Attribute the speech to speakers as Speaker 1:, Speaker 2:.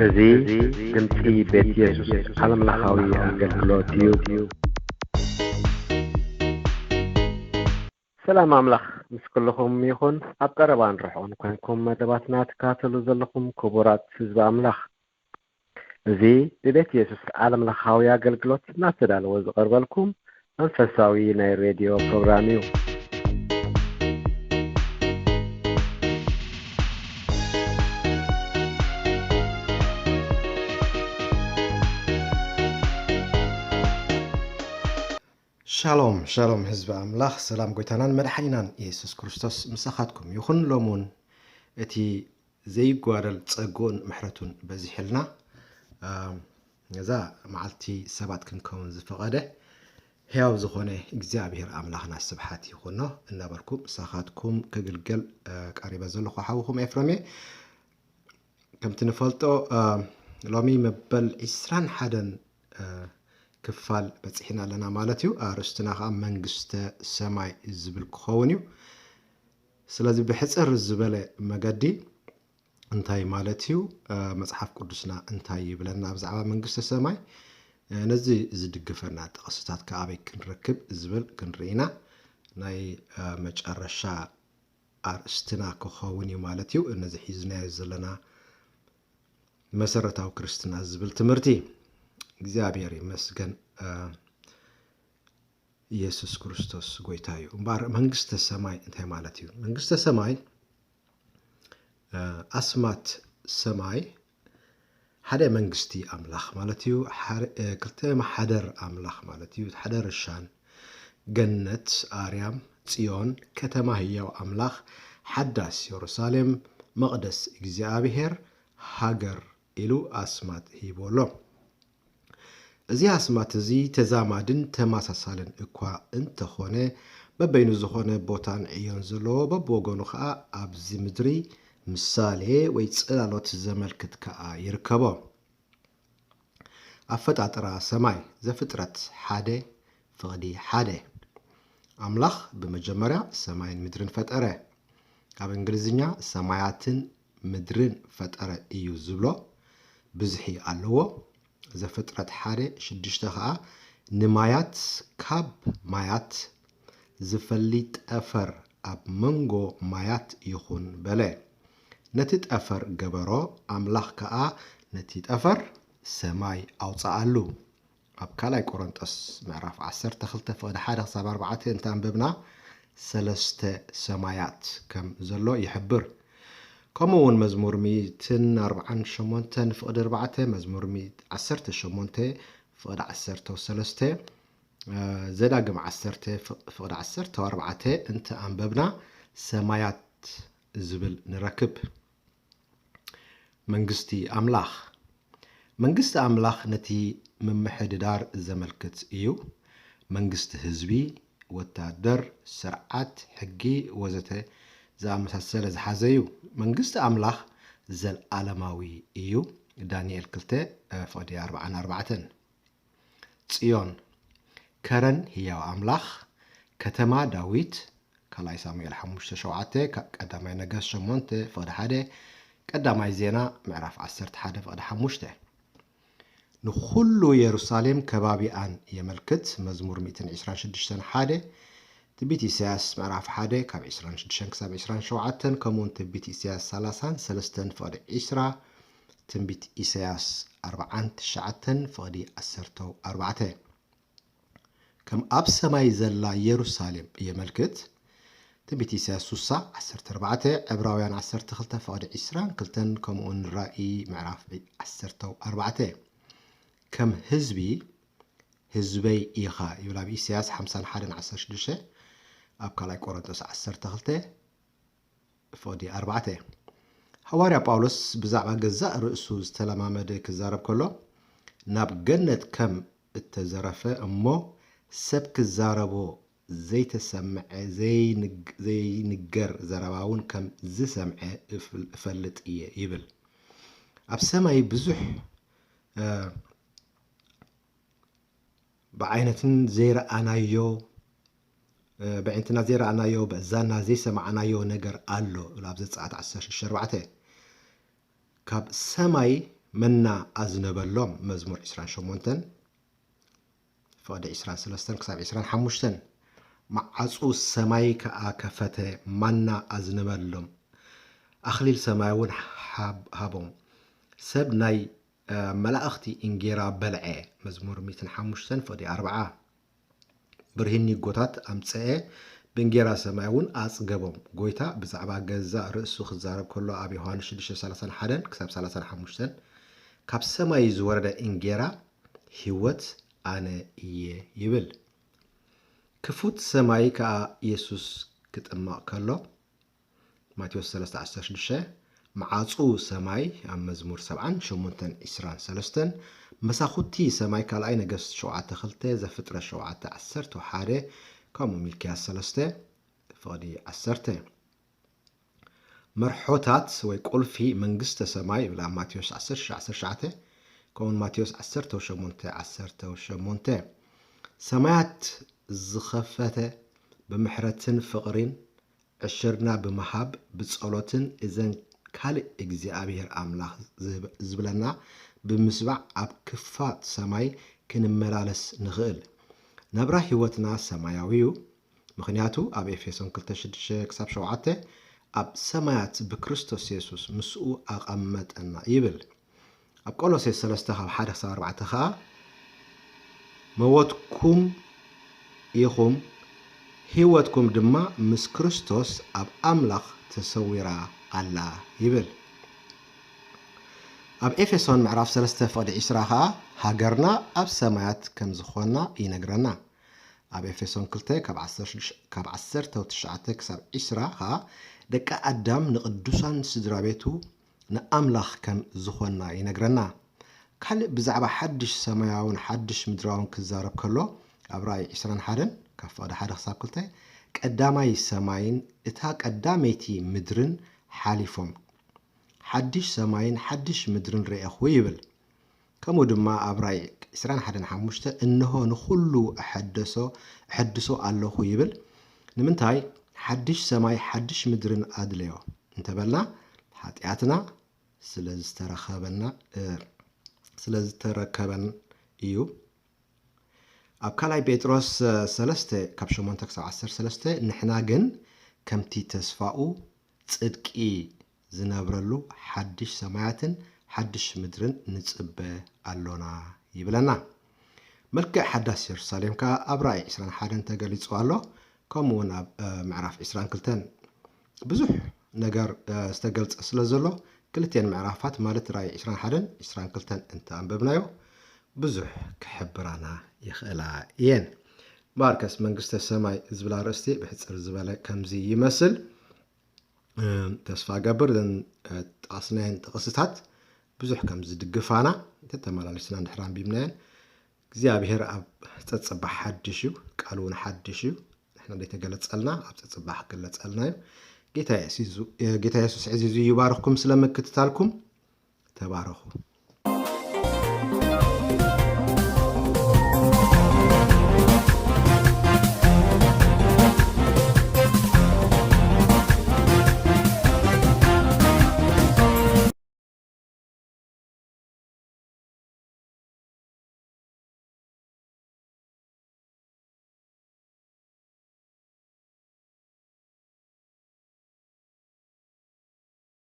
Speaker 1: እዚ ድምፂ ቤት ኢየሱስ ዓለም ለኻዊ ኣገልግሎት እዩ። ሰላም ኣምላኽ ምስ ኩልኹም ይኹን። ኣብ ቀረባን ርሑቕን ኮንኩም መደባትና ትከታተሉ ዘለኹም ክቡራት ህዝቢ ኣምላኽ፣ እዚ ብቤት ኢየሱስ ዓለም ለኻዊ ኣገልግሎት እናተዳለወ ዝቐርበልኩም መንፈሳዊ ናይ ሬድዮ ፕሮግራም እዩ።
Speaker 2: ሻሎም ህዝቢ ኣምላኽ፣ ሰላም ጎይታናን መድሓኒናን ኢየሱስ ክርስቶስ ምሳኻትኩም ይኹን። ሎሙን እቲ ዘይጓደል ፀጉኡን ምሕረቱን በዚሕልና ነዛ መዓልቲ ሰባት ክንከውን ዝፈቐደ ሕያው ዝኾነ እግዚኣብሔር ኣምላኽና ስብሓት ይኹኖ እናበልኩም ምሳኻትኩም ክግልገል ቀሪበ ዘለኹ ሓውኹም ኤፍሬም። ከምቲ ንፈልጦ ሎሚ መበል 21 ክፋል በፂሕና ኣለና ማለት እዩ። ኣርእስትና ከዓ መንግስተ ሰማይ ዝብል ክኸውን እዩ። ስለዚ ብሕፅር ዝበለ መገዲ እንታይ ማለት እዩ፣ መፅሓፍ ቅዱስና እንታይ ይብለና ብዛዕባ መንግስተ ሰማይ፣ ነዚ ዝድግፈና ጥቕስታት ከኣበይ ክንረክብ ዝብል ክንርኢና ናይ መጨረሻ ኣርእስትና ክኸውን እዩ ማለት እዩ። ነዚ ሒዝናዮ ዘለና መሰረታዊ ክርስትና ዝብል ትምህርቲ እግዚአብሔር ይመስገን። ኢየሱስ ክርስቶስ ጎይታ እዩ እምበር መንግስተ ሰማይ እንታይ ማለት እዩ? መንግስተ ሰማይ ኣስማት ሰማይ ሓደ መንግስቲ ኣምላኽ ማለት እዩ። ክልተ ማሓደር ኣምላኽ ማለት እዩ። ሓደ ርሻን ገነት ኣርያም ጽዮን ከተማ ህያው ኣምላኽ ሓዳስ ኢየሩሳሌም መቕደስ እግዚአብሔር ሃገር ኢሉ ኣስማት ሂቦሎ። እዚ ኣስማት እዚ ተዛማድን ተመሳሳልን እኳ እንተኾነ በበይኑ ዝኾነ ቦታን ዕዮን ዘለዎ በብወገኑ ከዓ ኣብዚ ምድሪ ምሳሌ ወይ ጽላሎት ዘመልክት ከዓ ይርከቦ። ኣፈጣጥራ ሰማይ ዘፍጥረት 1:1 ኣምላኽ ብመጀመርያ ሰማይን ምድርን ፈጠረ። ኣብ እንግሊዝኛ ሰማያትን ምድርን ፈጠረ እዩ ዝብሎ ብዝሒ ኣለዎ። ዘፍጥረት 1:6 ከዓ ንማያት ካብ ማያት ዝፈሊ ጠፈር ኣብ መንጎ ማያት ይኹን በለ። ነቲ ጠፈር ገበሮ ኣምላኽ ከዓ ነቲ ጠፈር ሰማይ ኣውፅኣሉ። ኣብ ካልኣይ ቆሮንጦስ ምዕራፍ 12:1-4 እንተንብብና 3 ሰማያት ከም ዘሎ ይሕብር። ከምኡውን መዝሙር 148:4 መዝሙር 18:13 ዘዳግም 10:10-14 እንተ ኣንበብና ሰማያት ዝብል ንረክብ። መንግስቲ ኣምላኽ መንግስቲ ኣምላኽ ነቲ ምምሕድዳር ዘመልክት እዩ። መንግስቲ ህዝቢ፣ ወታደር፣ ስርዓት፣ ሕጊ ወዘተ ዝኣመሳሰለ ዝሓዘ እዩ። መንግስቲ ኣምላኽ ዘለዓለማዊ እዩ። ዳንኤል 2:44 ጽዮን ከረን ህያው ኣምላኽ ከተማ ዳዊት ካልኣይ ሳሙኤል 5:7 ቀዳማይ ነገሥት 8:1 ቀዳማይ ዜና ምዕራፍ 11:5 ንኩሉ ኢየሩሳሌም ከባቢኣን የመልክት። መዝሙር 126:1 ትንቢት ኢሳያስ ምዕራፍ 1:26-27 ከምኡውን ትንቢት ኢሳያስ 33:20 ትንቢት ኢሳያስ 49:14 ከም ኣብ ሰማይ ዘላ ኢየሩሳሌም የመልክት። ትንቢት ኢሳያስ 10:4 ዕብራውያን 12:22 ከምኡውን ራእይ ምዕራፍ 10:4 ከም ህዝበይ ኢኻ ይብል ኣብ ኢሳያስ 51:16 ኣብ ካልኣይ ቆሮንጦስ 12:4 ሐዋርያ ጳውሎስ ብዛዕባ ገዛእ ርእሱ ዝተለማመደ ክዛረብ ከሎ ናብ ገነት ከም እተዘረፈ እሞ ሰብ ክዛረቦ ዘይተሰምዐ ዘይንገር ዘረባውን ከም ዝሰምዐ እፈልጥ እየ ይብል። ኣብ ሰማይ ብዙሕ ብዓይነትን ዘይረኣናዮ ብዕንትና ዘይረኣናዮ በዛና ዘይሰማዕናዮ ነገር ኣሎ። ኣብ ዘጸአት 16:4 ካብ ሰማይ منا أزنبلهم مزمور 28 فقد 23 كساب 25 معصو السماي كأكفته منا أزنبلهم أخليل سمايون هابهم سب ناي ملائختي إنجيرا بلعي مزمور 105 فقد 4 برهني قوتات أمسئة بنجيرا سمايون أصقبهم قويتا بزعبا جزاء رأسو خزارب كله أبي يوحنا 6:31 كساب 35 كاب سماي زورد إنجيرا هيوت أنا يبل كفوت سماي كا يسوس كتأمأ كله ماتيوس 13:16 معاصو سماي عم مزمور 7 شمونتن إسران 3 مساخوتي سماي كالاي نجس شوعة خلته زفترة شوعة 11 كامو ملكياس 3 فادي 10 مرحوتات ويقول في منجست سماي بلا ماتيوس 10 كون ماتيوس 10 سمايات زخفته بمحرتن فقرين عشرنا بمحاب بتصالوتن إذن كالي إجزيابير أملاخ زبلنا بمسبع أب كفات سماي كنملالس نغل نبرا هيوتنا سماياويو مخنياتو أب إفيسون كلتشدش كساب شوعته أب سمايات بكريستوس يسوس مسؤو أقامت أنا يبل أب قولوسي 3:1-4 موتكم يخم هيوتكم دما مس كريستوس أب أملاخ تسويرا الله يبل أب إفسون معرف 3:10 هاجرنا أب سمايات كم زخونا ينقرنا أب إفسون كلته كاب 10:9 كساب 10 دكا أدم نقدسان سدرابيتو نأملاخ كم زخونا ينقرنا كل بزعبا حدش سماياون حدش مدراون كزارب كله أبراي 21 كفاده حدا خساب كلته قداماي سماين اتا قداميتي مدرن حالفهم حدش سماين حدش مدرن رئخو يبل كمو دما أبراي 21 إنه نخلو أحدثو الله يبل نمنتاي حدش سماي حدش مدرن أدليو انتبلنا حاتياتنا سلازتركبن إيو أبكالاي بيتروس 3 كابشومون تكسو 10 نحنا جن كمتي تسفاؤو تصدقي زنابرلو حدش سماعتن حدش مدرن نتصبه اللونا يبلنا ملكة حداس يرساليم كا أبراي إسران حادن تقالي سؤالو كمون معرف إسران كلتن بزح نقار استقلت أسلزلو كلتين معرفات مالت راي إسران حادن إسران كلتن انت أنببنايو بزح كحبرانا يخلا ين باركس منقست السماي زبلا رستي بحصر زبالة كمزي يمثل تسفى قبر لن أصنين تقصتات بزح كمزي دقفانا تتمالا لسنان نحران بيبنين زيابيهر أب تتصبح حدشو قالون حدشو نحن دي تقلت سألنا أب تتصبح قلت سألنا جيتا يسوس عزيزو يبارككم سلامك تتالكم تباركوا